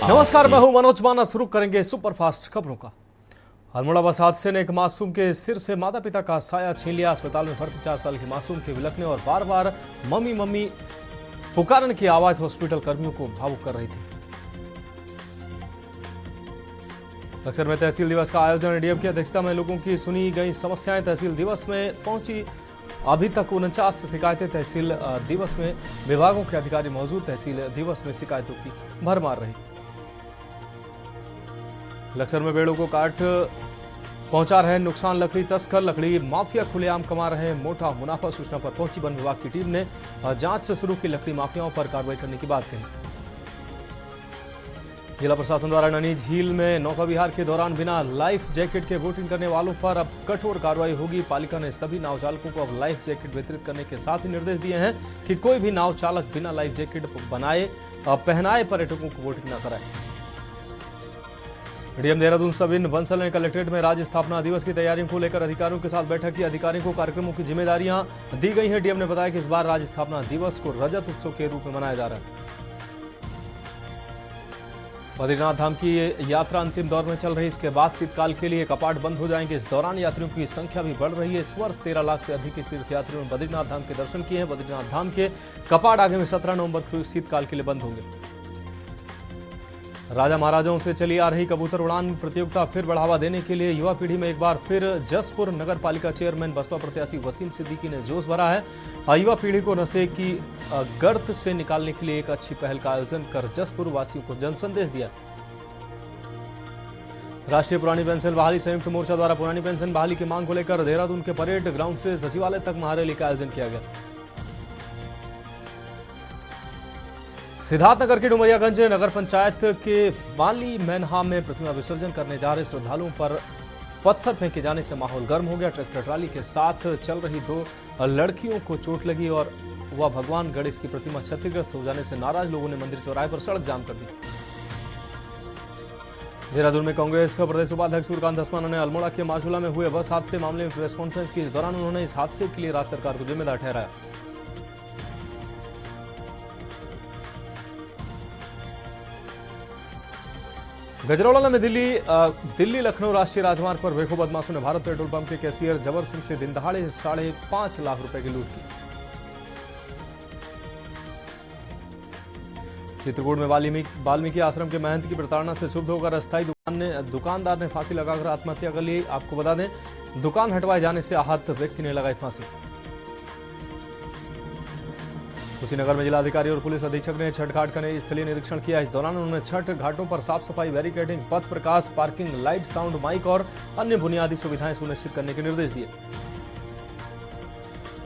नमस्कार, मैं हूं मनोज माना। शुरू करेंगे सुपरफास्ट खबरों का। अल्मोड़ा बस हादसे ने एक मासूम के सिर से माता पिता का साया छीन लिया। अस्पताल में भर्ती 4 साल की मासूम के विलखने और बार बार मम्मी मम्मी पुकारने की आवाज हॉस्पिटल कर्मियों को भावुक कर रही थी। बक्सर में तहसील दिवस का आयोजन। डीएम की अध्यक्षता में लोगों की सुनी गई समस्याएं। तहसील दिवस में पहुंची अभी तक 49 शिकायतें। तहसील दिवस में विभागों के अधिकारी मौजूद। तहसील दिवस में शिकायतों की भरमार रही। लक्सर में पेड़ों को काट पहुंचा रहे नुकसान लकड़ी तस्कर। लकड़ी माफिया खुलेआम कमा रहे मोटा मुनाफा। सूचना पर पहुंची वन विभाग की टीम ने जांच से शुरू की। लकड़ी माफियाओं पर कार्रवाई करने की बात कही। जिला प्रशासन द्वारा नैनी झील में नौका विहार के दौरान बिना लाइफ जैकेट के बोटिंग करने वालों पर अब कठोर कार्रवाई होगी। पालिका ने सभी नाव चालकों को अब लाइफ जैकेट वितरित करने के साथ ही निर्देश दिए हैं कि कोई भी नाव चालक बिना लाइफ जैकेट पहनाए पर्यटकों को बोटिंग न कराए। डीएम देहरादून सविन बंसल ने कलेक्ट्रेट में राज्य स्थापना दिवस की तैयारियों को लेकर अधिकारियों के साथ बैठक की। अधिकारियों को कार्यक्रमों की जिम्मेदारियां दी गई हैं। डीएम ने बताया कि इस बार राज्य स्थापना दिवस को रजत उत्सव के रूप में मनाया जा रहा है। बद्रीनाथ धाम की यात्रा अंतिम दौर में चल रही। इसके बाद शीतकाल के लिए कपाट बंद हो जाएंगे। इस दौरान यात्रियों की संख्या भी बढ़ रही है। इस वर्ष 13 लाख से अधिक तीर्थयात्रियों ने बद्रीनाथ धाम के दर्शन किए हैं। बद्रीनाथ धाम के कपाट आगामी 17 नवंबर को शीतकाल के लिए बंद होंगे। राजा महाराजाओं से चली आ रही कबूतर उड़ान प्रतियोगिता फिर बढ़ावा देने के लिए युवा पीढ़ी में एक बार फिर जसपुर नगर पालिका चेयरमैन बसपा प्रत्याशी वसीम सिद्दीकी ने जोश भरा है। युवा पीढ़ी को नशे की गर्त से निकालने के लिए एक अच्छी पहल का आयोजन कर जसपुर वासियों को जन संदेश दिया। राष्ट्रीय पुरानी पेंशन बहाली संयुक्त मोर्चा द्वारा पुरानी पेंशन बहाली की मांग को लेकर देहरादून के परेड ग्राउंड से सचिवालय तक महारैली का आयोजन किया गया। सिद्धार्थनगर के डुमरियागंज नगर पंचायत के बाली मैनहा में प्रतिमा विसर्जन करने जा रहे श्रद्धालुओं पर पत्थर फेंके जाने से माहौल गर्म हो गया। ट्रैक्टर ट्राली के साथ चल रही 2 लड़कियों को चोट लगी और वह भगवान गणेश की प्रतिमा क्षतिग्रस्त हो जाने से नाराज लोगों ने मंदिर चौराहे पर सड़क जाम कर दी। देहरादून में कांग्रेस प्रदेश उपाध्यक्ष सूर्यकांत धस्माना ने अल्मोड़ा के माजुला में हुए बस हादसे मामले में प्रेस कॉन्फ्रेंस की। इस दौरान उन्होंने इस हादसे के लिए राज्य सरकार को जिम्मेदार ठहराया। गजरौला में दिल्ली लखनऊ राष्ट्रीय राजमार्ग पर बेखौफ बदमाशों ने भारत पेट्रोल पंप के कैशियर जबर सिंह से दिन दहाड़े 5.5 लाख रुपए की लूट की। चित्रकूट में वाल्मीकि आश्रम के महंत की प्रताड़ना से क्षुब्ध होकर अस्थायी दुकानदार ने फांसी लगाकर आत्महत्या कर ली। आपको बता दें, दुकान हटवाए जाने से आहत व्यक्ति ने लगाई फांसी। कुशीनगर में जिलाधिकारी और पुलिस अधीक्षक ने छठ घाट का स्थलीय निरीक्षण किया। इस दौरान उन्होंने छठ घाटों पर साफ सफाई, बैरिकेडिंग, पथ प्रकाश, पार्किंग, लाइट, साउंड, माइक और अन्य बुनियादी सुविधाएं सुनिश्चित करने के निर्देश दिए।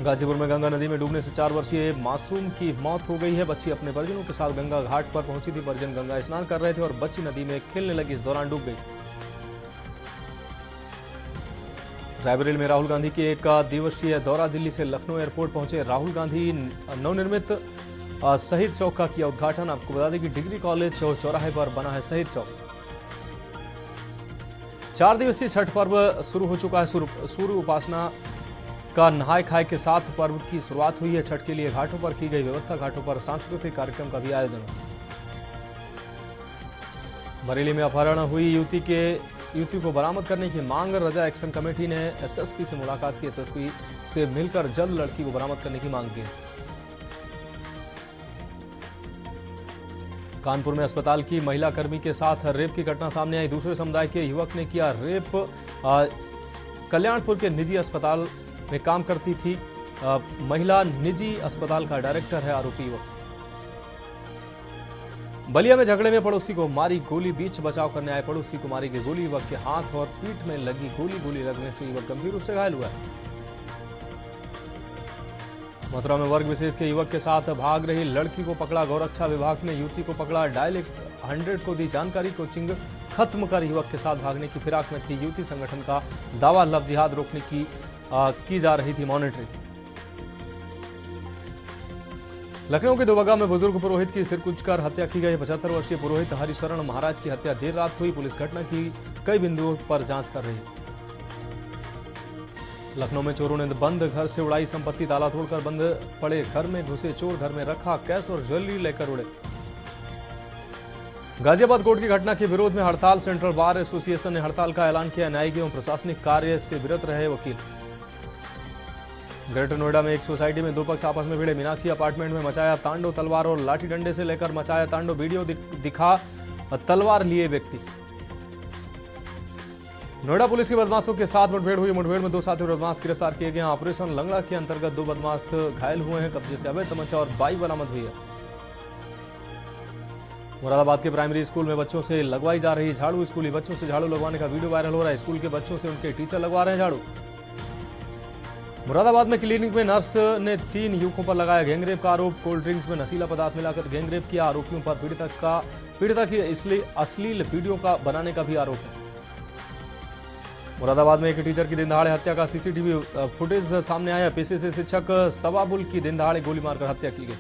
गाजीपुर में गंगा नदी में डूबने से 4 वर्षीय मासूम की मौत हो गई है। बच्ची अपने परिजनों के साथ गंगा घाट पर पहुंची थी। परिजन गंगा स्नान कर रहे थे और बच्ची नदी में खेलने लगी। इस दौरान डूब गई। रायबरेली में राहुल गांधी की 1 दिवसीय दौरा। दिल्ली से लखनऊ एयरपोर्ट पहुंचे राहुल गांधी। नवनिर्मित शहीद चौक का किया उद्घाटन। आपको बता दें कि डिग्री कॉलेज चौराहे पर बना है शहीद चौक। 4 दिवसीय छठ पर्व शुरू हो चुका है। सूर्य उपासना का नहाय खाए के साथ पर्व की शुरुआत हुई है। छठ के लिए घाटों पर की गई व्यवस्था। घाटों पर सांस्कृतिक कार्यक्रम का भी आयोजन। बरेली में अपहरण हुई युवती को बरामद करने की मांग। रजा एक्शन कमेटी ने एसएसपी से मुलाकात की। एसएसपी से मिलकर जल्द लड़की को बरामद करने की मांग की। कानपुर में अस्पताल की महिला कर्मी के साथ रेप की घटना सामने आई। दूसरे समुदाय के युवक ने किया रेप। कल्याणपुर के निजी अस्पताल में काम करती थी महिला। निजी अस्पताल का डायरेक्टर है आरोपी युवक। बलिया में झगड़े में पड़ोसी को मारी गोली। बीच बचाव करने आए पड़ोसी को मारी गई गोली। युवक के हाथ और पीठ में लगी गोली लगने से युवक गंभीर रूप से घायल हुआ है। मथुरा में वर्ग विशेष के युवक के साथ भाग रही लड़की को पकड़ा। गौरक्षा विभाग ने युवती को पकड़ा। डायल 100 को दी जानकारी। कोचिंग खत्म कर युवक के साथ भागने की फिराक में थी युवती। संगठन का दावा, लव जिहाद रोकने की जा रही थी मॉनिटरिंग। लखनऊ के दुबग्गा में बुजुर्ग पुरोहित की सिर कुचकर हत्या की गई। 75 वर्षीय पुरोहित हरिशरण महाराज की हत्या देर रात हुई। पुलिस घटना की कई बिंदुओं पर जांच कर रही है। लखनऊ में चोरों ने बंद घर से उड़ाई संपत्ति। ताला तोड़कर बंद पड़े घर में घुसे चोर। घर में रखा कैश और ज्वेलरी लेकर उड़े। गाजियाबाद कोर्ट की घटना के विरोध में हड़ताल। सेंट्रल बार एसोसिएशन ने हड़ताल का ऐलान किया। न्यायिक एवं प्रशासनिक कार्य से विरत रहे वकील। ग्रेटर नोएडा में एक सोसाइटी में दो पक्ष आपस में भिड़े। मीनाक्षी अपार्टमेंट में मचाया तांडव। तलवार और लाठी डंडे से लेकर मचाया तांडव। वीडियो दिखा तलवार लिए व्यक्ति। नोएडा पुलिस की बदमाशों के साथ मुठभेड़ हुई। मुठभेड़ में दो साथी बदमाश गिरफ्तार किए गए। ऑपरेशन लंगड़ा के अंतर्गत दो बदमाश घायल हुए हैं। कब्जे से अवैध तमंचा और बाइक बरामद हुई है। मुरादाबाद के प्राइमरी स्कूल में बच्चों से लगवाई जा रही झाड़ू। स्कूली बच्चों से झाड़ू लगवाने का वीडियो वायरल हो रहा है। स्कूल के बच्चों से उनके टीचर लगवा रहे हैं झाड़ू। मुरादाबाद में क्लिनिक में नर्स ने 3 युवकों पर लगाया गैंगरेप का आरोप। कोल्ड ड्रिंक्स में नशीला पदार्थ मिलाकर गैंगरेप किया। आरोपियों पर पीड़िता की इसलिए अश्लील वीडियो का बनाने का भी आरोप है। मुरादाबाद में एक टीचर की दिन दहाड़े हत्या का सीसीटीवी फुटेज सामने आया। पेशे से शिक्षक सवाबुल की दिन दहाड़े गोली मारकर हत्या की गई।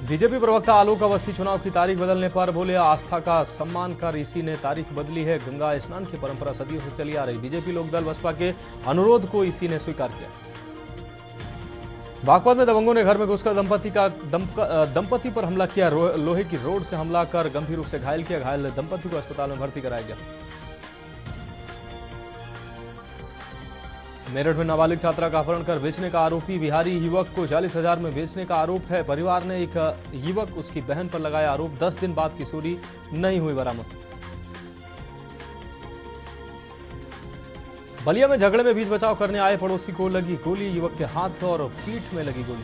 बीजेपी प्रवक्ता आलोक अवस्थी चुनाव की तारीख बदलने पर बोले, आस्था का सम्मान कर इसी ने तारीख बदली है। गंगा स्नान की परंपरा सदियों से चली आ रही। बीजेपी लोकदल बसपा के अनुरोध को इसी ने स्वीकार किया। बागपत में दबंगों ने घर में घुसकर दंपति पर हमला किया। लोहे की रोड से हमला कर गंभीर रूप से घायल किया। घायल दंपति को अस्पताल में भर्ती कराया गया। मेरठ में नाबालिग छात्रा का अपहरण कर बेचने का आरोपी बिहारी युवक को 40,000 में बेचने का आरोप है। परिवार ने एक युवक उसकी बहन पर लगाया आरोप। 10 दिन बाद किशोरी नहीं हुई बरामद। बलिया में झगड़े में बीच बचाव करने आए पड़ोसी को लगी गोली। युवक के हाथ और पीठ में लगी गोली।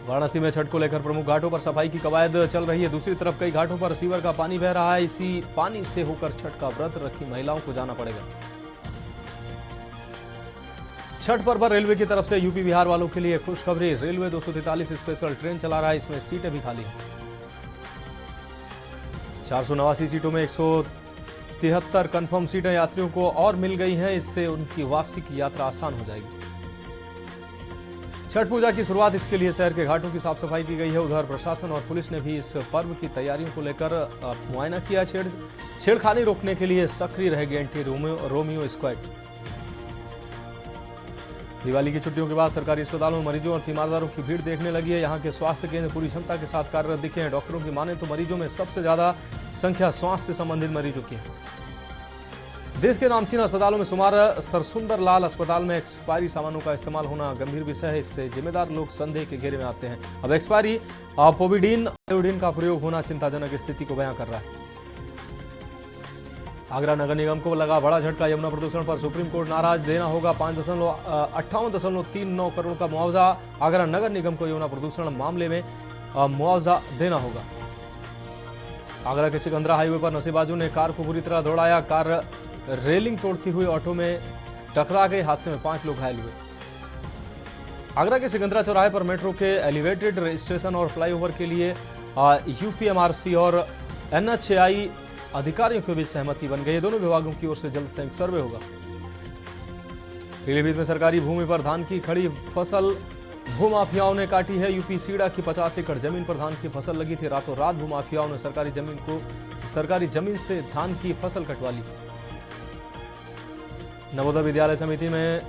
वाराणसी में छठ को लेकर प्रमुख घाटों पर सफाई की कवायद चल रही है। दूसरी तरफ कई घाटों पर सीवर का पानी बह रहा है। इसी पानी से होकर छठ का व्रत रखी महिलाओं को जाना पड़ेगा। छठ पर्व पर रेलवे की तरफ से यूपी बिहार वालों के लिए खुशखबरी। रेलवे 243 स्पेशल ट्रेन चला रहा है। इसमें सीटें भी खाली हैं। 489 सीटों में 173 कंफर्म सीटें यात्रियों को और मिल गई हैं। इससे उनकी वापसी की यात्रा आसान हो जाएगी। छठ पूजा की शुरुआत इसके लिए शहर के घाटों की साफ सफाई की गई है। उधर प्रशासन और पुलिस ने भी इस पर्व की तैयारियों को लेकर मुआयना किया। छेड़खानी रोकने के लिए सक्रिय रहेगी एंटी रोमियो स्क्वाड। दिवाली की छुट्टियों के बाद सरकारी अस्पतालों में मरीजों और तीमारदारों की भीड़ देखने लगी है। यहाँ के स्वास्थ्य केंद्र पूरी क्षमता के साथ कार्यरत दिखे हैं। डॉक्टरों की माने तो मरीजों में सबसे ज्यादा संख्या स्वास्थ्य से संबंधित मरीजों की है। देश के नामचीन अस्पतालों में शुमार सरसुंदर लाल अस्पताल में एक्सपायरी सामानों का इस्तेमाल होना गंभीर विषय है। इससे जिम्मेदार लोग संदेह के घेरे में आते हैं। अब एक्सपायरी पोविडीन आयोडीन का प्रयोग होना चिंताजनक स्थिति को बयां कर रहा है। आगरा नगर निगम को लगा बड़ा झटका। यमुना प्रदूषण पर सुप्रीम कोर्ट नाराज। देना होगा 5.58.39 करोड़ का मुआवजा। आगरा नगर निगम को यमुना प्रदूषण मामले में मुआवजा देना होगा। आगरा के सिकंदरा हाईवे पर नशेबाजों ने कार को बुरी तरह दौड़ाया। कार रेलिंग तोड़ती हुई ऑटो में टकरा गई। हादसे में 5 लोग घायल हुए। आगरा के सिकंदरा चौराहे पर मेट्रो के एलिवेटेड स्टेशन और फ्लाईओवर के लिए यूपीएमआरसी और एनएचएआई अधिकारियों के बीच सहमति बन गई है। दोनों विभागों की ओर से जल्द संयुक्त सर्वे होगा। पीलीभीत में सरकारी भूमि पर धान की खड़ी फसल भूमाफियाओं ने काटी है। यूपी सीड़ा की 50 एकड़ जमीन पर धान की फसल लगी थी। रातों रात भूमाफियाओं ने सरकारी जमीन से धान की फसल कटवा ली। नवोदय विद्यालय समिति में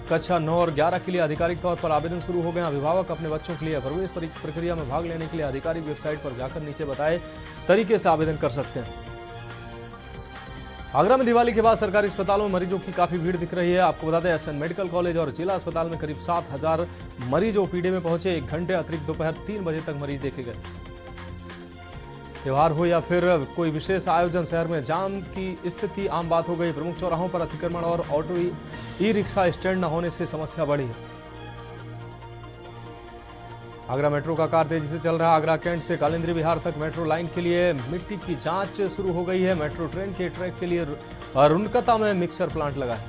कक्षा 9 और 11 के लिए आधिकारिक तौर पर आवेदन शुरू हो गए। अभिभावक अपने बच्चों के लिए प्रवेश प्रक्रिया में भाग लेने के लिए आधिकारिक वेबसाइट पर जाकर नीचे बताए तरीके से आवेदन कर सकते हैं। आगरा में दिवाली के बाद सरकारी अस्पतालों में मरीजों की काफी भीड़ दिख रही है। आपको बता दें, एसएन मेडिकल कॉलेज और जिला अस्पताल में करीब 7,000 मरीज ओपीडी में पहुंचे। 1 घंटे अतिरिक्त दोपहर 3 बजे तक मरीज देखे गए। त्योहार हो या फिर कोई विशेष आयोजन, शहर में जाम की स्थिति आम बात हो गई। प्रमुख चौराहों पर अतिक्रमण और ऑटो ई रिक्शा स्टैंड न होने से समस्या बढ़ी है। आगरा मेट्रो का कार्य तेजी से चल रहा है। आगरा कैंट से कालिंद्री विहार तक मेट्रो लाइन के लिए मिट्टी की जांच शुरू हो गई है। मेट्रो ट्रेन के ट्रैक के लिए रुनकता में मिक्सर प्लांट लगा है।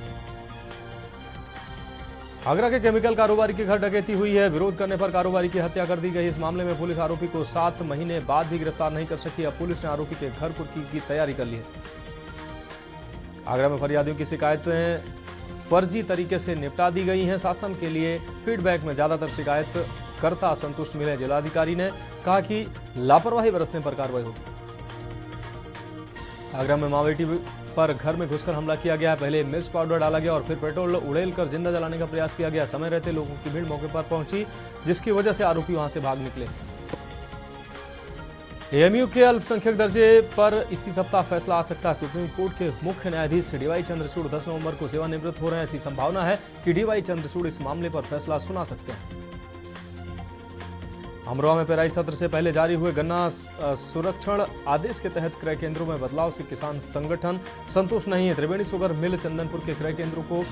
आगरा के केमिकल कारोबारी के घर डकैती हुई है। विरोध करने पर कारोबारी की हत्या कर दी गई। इस मामले में पुलिस आरोपी को 7 महीने बाद भी गिरफ्तार नहीं कर सकी। अब पुलिस ने आरोपी के घर कुर्की की तैयारी कर ली है। आगरा में फरियादियों की शिकायतें फर्जी तरीके से निपटा दी गई हैं। शासन के लिए फीडबैक में ज्यादातर शिकायतकर्ता असंतुष्ट मिले। जिलाधिकारी ने कहा कि लापरवाही बरतने पर कार्रवाई होगी। आगरा में माँ बेटी पर घर में घुसकर हमला किया गया। पहले मिर्च पाउडर डाला गया और फिर पेट्रोल उड़ेलकर जिंदा जलाने का प्रयास किया गया। समय रहते लोगों की भीड़ मौके पर पहुंची, जिसकी वजह से आरोपी वहां से भाग निकले। एएमयू के अल्पसंख्यक दर्जे पर इसी सप्ताह फैसला आ सकता है। सुप्रीम कोर्ट के मुख्य न्यायाधीश डीवाई चंद्रचूड़ 10 नवंबर को सेवानिवृत्त हो रहे हैं। ऐसी संभावना है कि डीवाई चंद्रचूड़ इस मामले पर फैसला सुना सकते हैं। अमरोहा में पेराई सत्र से पहले जारी हुए गन्ना सुरक्षण आदेश के तहत क्रय केंद्रों में बदलाव से किसान संगठन संतुष्ट नहीं है। त्रिवेणी शुगर मिल चंदनपुर के क्रय केंद्रों को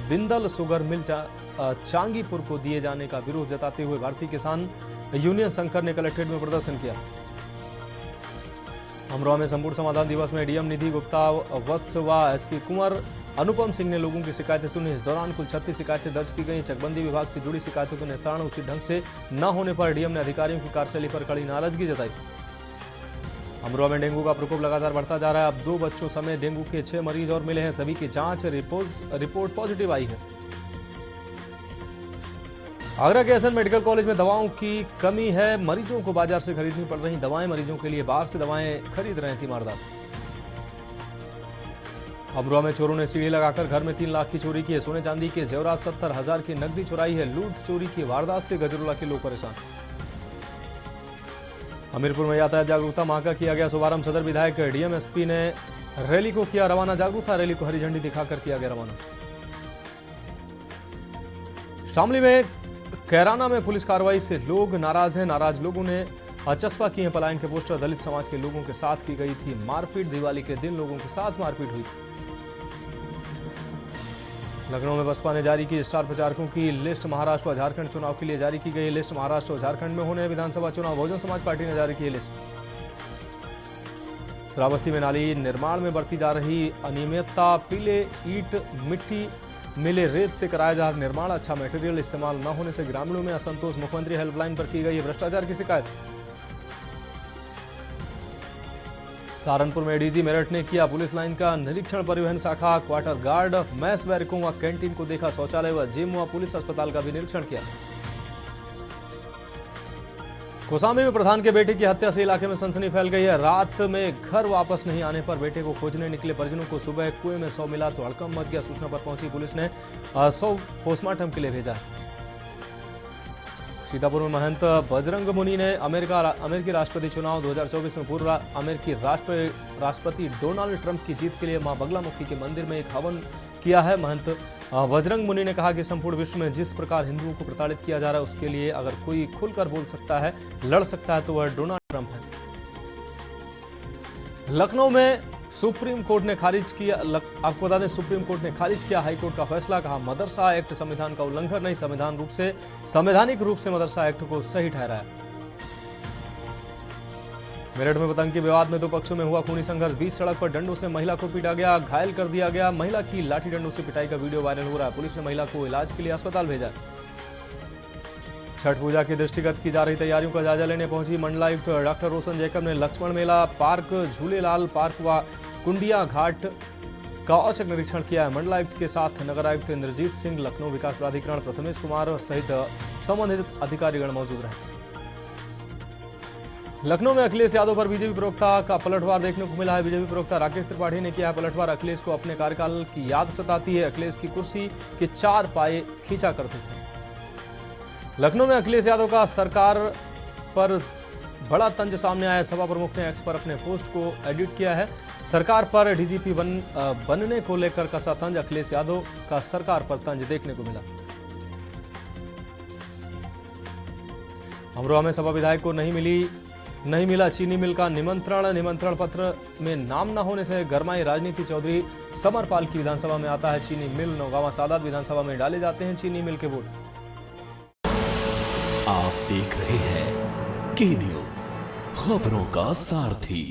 बिंदल शुगर मिल चांगीपुर को दिए जाने का विरोध जताते हुए भारतीय किसान यूनियन संघ ने कलेक्ट्रेट में प्रदर्शन किया। अमरोहा में संपूर्ण समाधान दिवस में डीएम निधि गुप्ता वत्स व एसपी कुंवर अनुपम सिंह ने लोगों की शिकायतें सुनी। इस दौरान कुल 36 शिकायतें दर्ज की गई। चकबंदी विभाग से जुड़ी शिकायतों के निस्तारण उचित ढंग से न होने पर डीएम ने अधिकारियों की कार्यशैली पर कड़ी नाराजगी जताई। अमरोहा में डेंगू का प्रकोप लगातार बढ़ता जा रहा है। अब 2 बच्चों समेत डेंगू के 6 मरीज और मिले हैं। सभी की जांच रिपोर्ट पॉजिटिव आई है। आगरा के एसएन मेडिकल कॉलेज में दवाओं की कमी है। मरीजों को बाजार से खरीदनी पड़ रही दवाएं। मरीजों के लिए बाहर से दवाएं खरीद रहे तीमारदार। अमरोहा में चोरों ने सीढ़ी लगाकर घर में 3 लाख की चोरी की है। सोने चांदी के जेवरात 70,000 की नकदी चुराई है। लूट चोरी की वारदात से गजरोला के लोग परेशान। हमीरपुर में यातायात जागरूकता माह का किया गया शुभारंभ। सदर विधायक डीएमएसपी ने रैली को किया रवाना। जागरूकता रैली को हरी झंडी दिखाकर किया गया रवाना। शामली में कैराना में पुलिस कार्रवाई से लोग नाराज हैं। नाराज लोगों ने चस्पा किए पलायन के पोस्टर। दलित समाज के लोगों के साथ की गई थी मारपीट। दिवाली के दिन लोगों के साथ मारपीट हुई। लखनऊ में बसपा ने जारी की स्टार प्रचारकों की लिस्ट। महाराष्ट्र व झारखंड चुनाव के लिए जारी की गई लिस्ट। महाराष्ट्र और झारखंड में होने विधानसभा चुनाव। बहुजन समाज पार्टी ने जारी की लिस्ट। श्रावस्ती में नाली निर्माण में बढ़ती जा रही अनियमितता। पीले ईंट मिट्टी मिले रेत से कराया जा रहा निर्माण। अच्छा मटेरियल इस्तेमाल न होने से ग्रामीणों में असंतोष। मुख्यमंत्री हेल्पलाइन पर की गई भ्रष्टाचार की शिकायत। सहारनपुर में एडीजी मेरठ ने किया पुलिस लाइन का निरीक्षण। परिवहन शाखा, क्वार्टर गार्ड, मैस बैरकों व कैंटीन को देखा। शौचालय व जिम व पुलिस अस्पताल का भी निरीक्षण किया। कोसांबी में प्रधान के बेटे की हत्या से इलाके में सनसनी फैल गई है। रात में घर वापस नहीं आने पर बेटे को खोजने निकले परिजनों को सुबह कुएं में शव मिला तो हड़कंप मच गया। सूचना पर पहुंची पुलिस ने शव पोस्टमार्टम के लिए भेजा। सीतापुर में महंत बजरंग मुनि ने अमेरिकी राष्ट्रपति चुनाव 2024 में पूर्व अमेरिकी राष्ट्रपति डोनाल्ड ट्रंप की जीत के लिए मां बगलामुखी के मंदिर में एक हवन किया है। महंत बजरंग मुनि ने कहा कि संपूर्ण विश्व में जिस प्रकार हिंदुओं को प्रताड़ित किया जा रहा है उसके लिए अगर कोई खुलकर बोल सकता है, लड़ सकता है तो वह डोनाल्ड ट्रंप है। लखनऊ में सुप्रीम कोर्ट ने खारिज किया। आपको बता दें सुप्रीम कोर्ट ने खारिज किया हाईकोर्ट का फैसला। कहा मदरसा एक्ट संविधान का उल्लंघन नहीं, संवैधानिक रूप से मदरसा एक्ट को सही ठहराया। मेरठ में पतंग के विवाद में 2 पक्षों में हुआ खूनी संघर्ष। 20 सड़क पर डंडों से महिला को पीटा गया, घायल कर दिया गया। महिला की लाठी डंडों से पिटाई का वीडियो वायरल हो रहा है। पुलिस ने महिला को इलाज के लिए अस्पताल भेजा। छठ पूजा की दृष्टिगत की जा रही तैयारियों का जायजा लेने पहुंची मंडलायुक्त डॉक्टर रोशन जैकब ने लक्ष्मण मेला पार्क, झूलेलाल पार्क व कुंडिया घाट का औचक निरीक्षण किया है। मंडलायुक्त के साथ नगर आयुक्त इंद्रजीत सिंह, लखनऊ विकास प्राधिकरण प्रथमेश कुमार सहित संबंधित अधिकारीगण मौजूद रहे। लखनऊ में अखिलेश यादव पर बीजेपी प्रवक्ता का पलटवार देखने को मिला है। बीजेपी प्रवक्ता राकेश त्रिपाठी ने किया है पलटवार। अखिलेश को अपने कार्यकाल की याद सताती है। अखिलेश की कुर्सी के 4 पाए खींचा करते थे। लखनऊ में अखिलेश यादव का सरकार पर बड़ा तंज सामने आया। सभा प्रमुख ने एक्स पर अपने पोस्ट को एडिट किया है। सरकार पर डीजीपी बनने को लेकर कसा तंज। अखिलेश यादव का सरकार पर तंज देखने को मिला। अमरोहा में सपा विधायक को नहीं मिला चीनी मिल का निमंत्रण पत्र में नाम न होने से गरमाई राजनीति। चौधरी समरपाल की विधानसभा में आता है चीनी मिल। नौगावा सादात विधानसभा में डाले जाते हैं चीनी मिल के वोट। आप देख रहे हैं के न्यूज़, खबरों का सारथी।